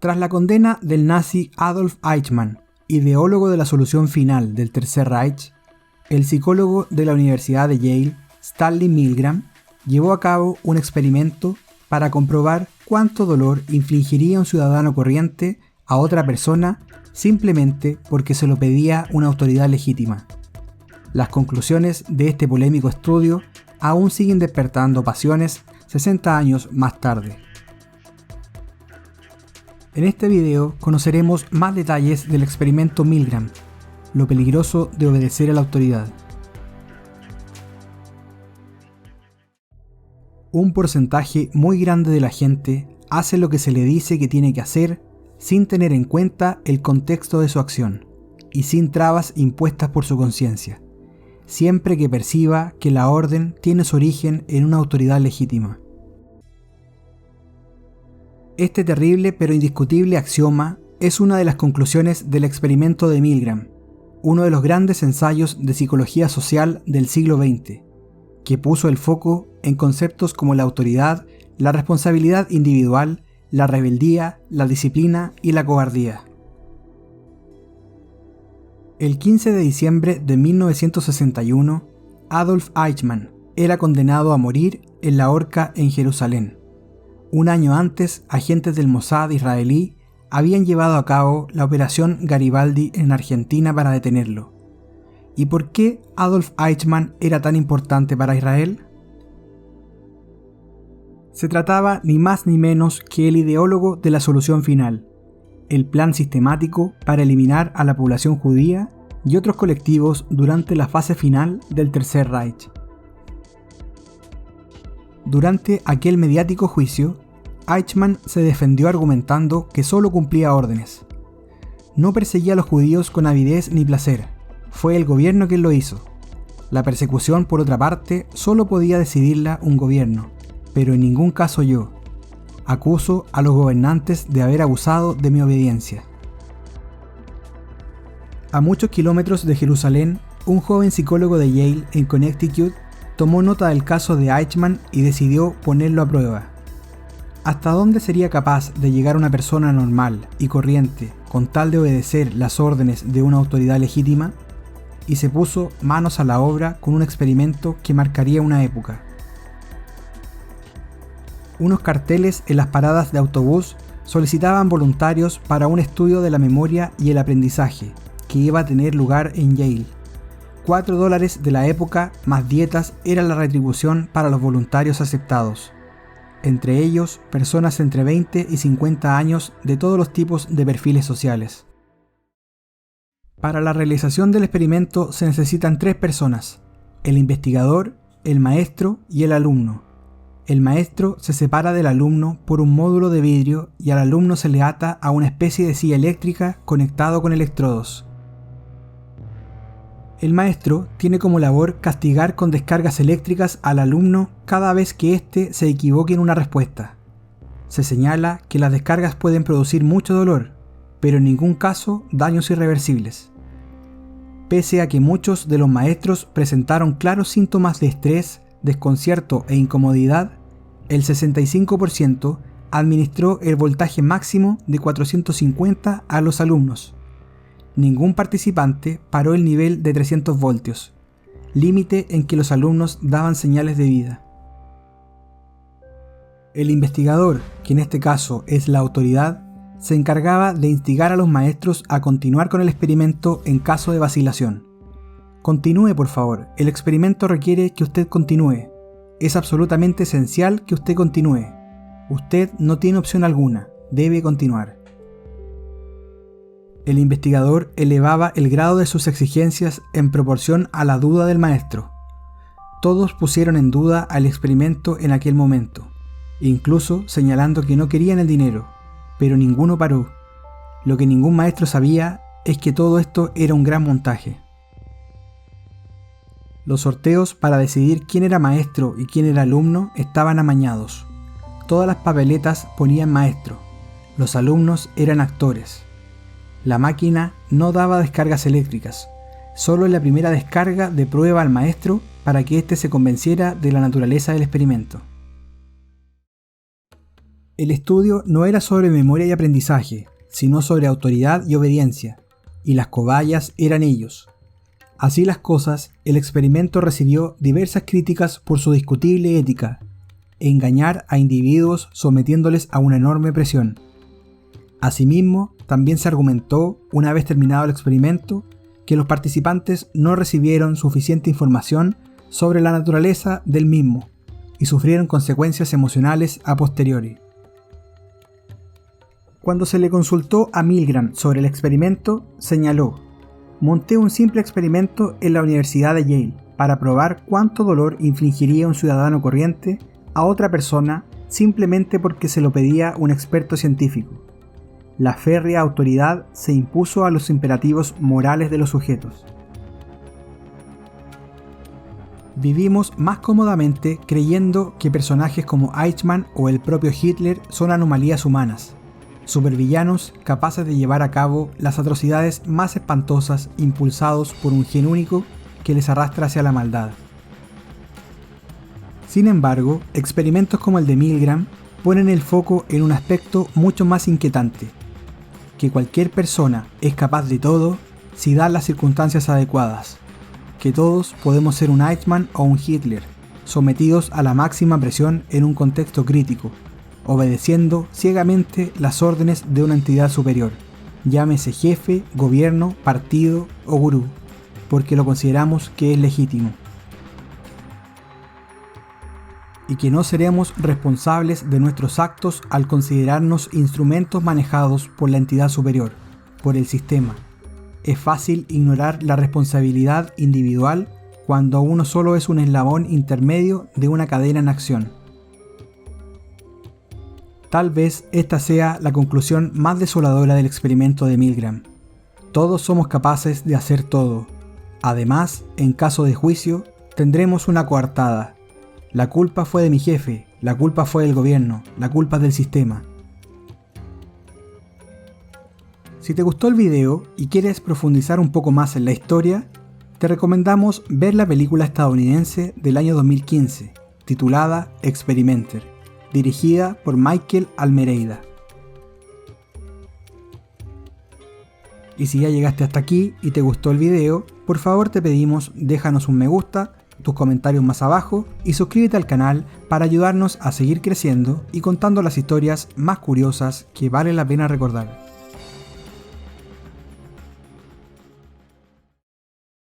Tras la condena del nazi Adolf Eichmann, ideólogo de la solución final del Tercer Reich, el psicólogo de la Universidad de Yale, Stanley Milgram, llevó a cabo un experimento para comprobar cuánto dolor infligiría un ciudadano corriente a otra persona simplemente porque se lo pedía una autoridad legítima. Las conclusiones de este polémico estudio aún siguen despertando pasiones 60 años más tarde. En este video conoceremos más detalles del experimento Milgram, lo peligroso de obedecer a la autoridad. Un porcentaje muy grande de la gente hace lo que se le dice que tiene que hacer sin tener en cuenta el contexto de su acción y sin trabas impuestas por su conciencia, siempre que perciba que la orden tiene su origen en una autoridad legítima. Este terrible pero indiscutible axioma es una de las conclusiones del experimento de Milgram, uno de los grandes ensayos de psicología social del siglo XX, que puso el foco en conceptos como la autoridad, la responsabilidad individual, la rebeldía, la disciplina y la cobardía. El 15 de diciembre de 1961, Adolf Eichmann era condenado a morir en la horca en Jerusalén. Un año antes, agentes del Mossad israelí habían llevado a cabo la Operación Garibaldi en Argentina para detenerlo. ¿Y por qué Adolf Eichmann era tan importante para Israel? Se trataba ni más ni menos que el ideólogo de la solución final, el plan sistemático para eliminar a la población judía y otros colectivos durante la fase final del Tercer Reich. Durante aquel mediático juicio, Eichmann se defendió argumentando que solo cumplía órdenes. No perseguía a los judíos con avidez ni placer, fue el gobierno quien lo hizo. La persecución, por otra parte, solo podía decidirla un gobierno, pero en ningún caso yo. Acuso a los gobernantes de haber abusado de mi obediencia. A muchos kilómetros de Jerusalén, un joven psicólogo de Yale en Connecticut tomó nota del caso de Eichmann y decidió ponerlo a prueba. ¿Hasta dónde sería capaz de llegar una persona normal y corriente con tal de obedecer las órdenes de una autoridad legítima? Y se puso manos a la obra con un experimento que marcaría una época. Unos carteles en las paradas de autobús solicitaban voluntarios para un estudio de la memoria y el aprendizaje que iba a tener lugar en Yale. $4 de la época más dietas era la retribución para los voluntarios aceptados. Entre ellos, personas entre 20 y 50 años de todos los tipos de perfiles sociales. Para la realización del experimento se necesitan 3 personas: el investigador, el maestro y el alumno. El maestro se separa del alumno por un módulo de vidrio y al alumno se le ata a una especie de silla eléctrica conectado con electrodos. El maestro tiene como labor castigar con descargas eléctricas al alumno cada vez que éste se equivoque en una respuesta. Se señala que las descargas pueden producir mucho dolor, pero en ningún caso daños irreversibles. Pese a que muchos de los maestros presentaron claros síntomas de estrés, desconcierto e incomodidad, el 65% administró el voltaje máximo de 450 a los alumnos. Ningún participante paró el nivel de 300 voltios, límite en que los alumnos daban señales de vida. El investigador, que en este caso es la autoridad, se encargaba de instigar a los maestros a continuar con el experimento en caso de vacilación. Continúe, por favor, el experimento requiere que usted continúe. Es absolutamente esencial que usted continúe. Usted no tiene opción alguna, debe continuar. El investigador elevaba el grado de sus exigencias en proporción a la duda del maestro. Todos pusieron en duda al experimento en aquel momento, incluso señalando que no querían el dinero, pero ninguno paró. Lo que ningún maestro sabía es que todo esto era un gran montaje. Los sorteos para decidir quién era maestro y quién era alumno estaban amañados. Todas las papeletas ponían maestro. Los alumnos eran actores. La máquina no daba descargas eléctricas, solo en la primera descarga de prueba al maestro para que éste se convenciera de la naturaleza del experimento. El estudio no era sobre memoria y aprendizaje, sino sobre autoridad y obediencia, y las cobayas eran ellos. Así las cosas, el experimento recibió diversas críticas por su discutible ética, engañar a individuos sometiéndoles a una enorme presión. Asimismo, también se argumentó, una vez terminado el experimento, que los participantes no recibieron suficiente información sobre la naturaleza del mismo y sufrieron consecuencias emocionales a posteriori. Cuando se le consultó a Milgram sobre el experimento, señaló: «Monté un simple experimento en la Universidad de Yale para probar cuánto dolor infligiría un ciudadano corriente a otra persona simplemente porque se lo pedía un experto científico. La férrea autoridad se impuso a los imperativos morales de los sujetos». Vivimos más cómodamente creyendo que personajes como Eichmann o el propio Hitler son anomalías humanas, supervillanos capaces de llevar a cabo las atrocidades más espantosas impulsados por un gen único que les arrastra hacia la maldad. Sin embargo, experimentos como el de Milgram ponen el foco en un aspecto mucho más inquietante: que cualquier persona es capaz de todo si dan las circunstancias adecuadas, que todos podemos ser un Eichmann o un Hitler, sometidos a la máxima presión en un contexto crítico, obedeciendo ciegamente las órdenes de una entidad superior, llámese jefe, gobierno, partido o gurú, porque lo consideramos que es legítimo. Y que no seremos responsables de nuestros actos al considerarnos instrumentos manejados por la entidad superior, por el sistema. Es fácil ignorar la responsabilidad individual cuando uno solo es un eslabón intermedio de una cadena en acción. Tal vez esta sea la conclusión más desoladora del experimento de Milgram. Todos somos capaces de hacer todo. Además, en caso de juicio, tendremos una coartada. La culpa fue de mi jefe, la culpa fue del gobierno, la culpa es del sistema. Si te gustó el video y quieres profundizar un poco más en la historia, te recomendamos ver la película estadounidense del año 2015, titulada Experimenter, dirigida por Michael Almereyda. Y si ya llegaste hasta aquí y te gustó el video, por favor te pedimos déjanos un me gusta, tus comentarios más abajo y suscríbete al canal para ayudarnos a seguir creciendo y contando las historias más curiosas que vale la pena recordar.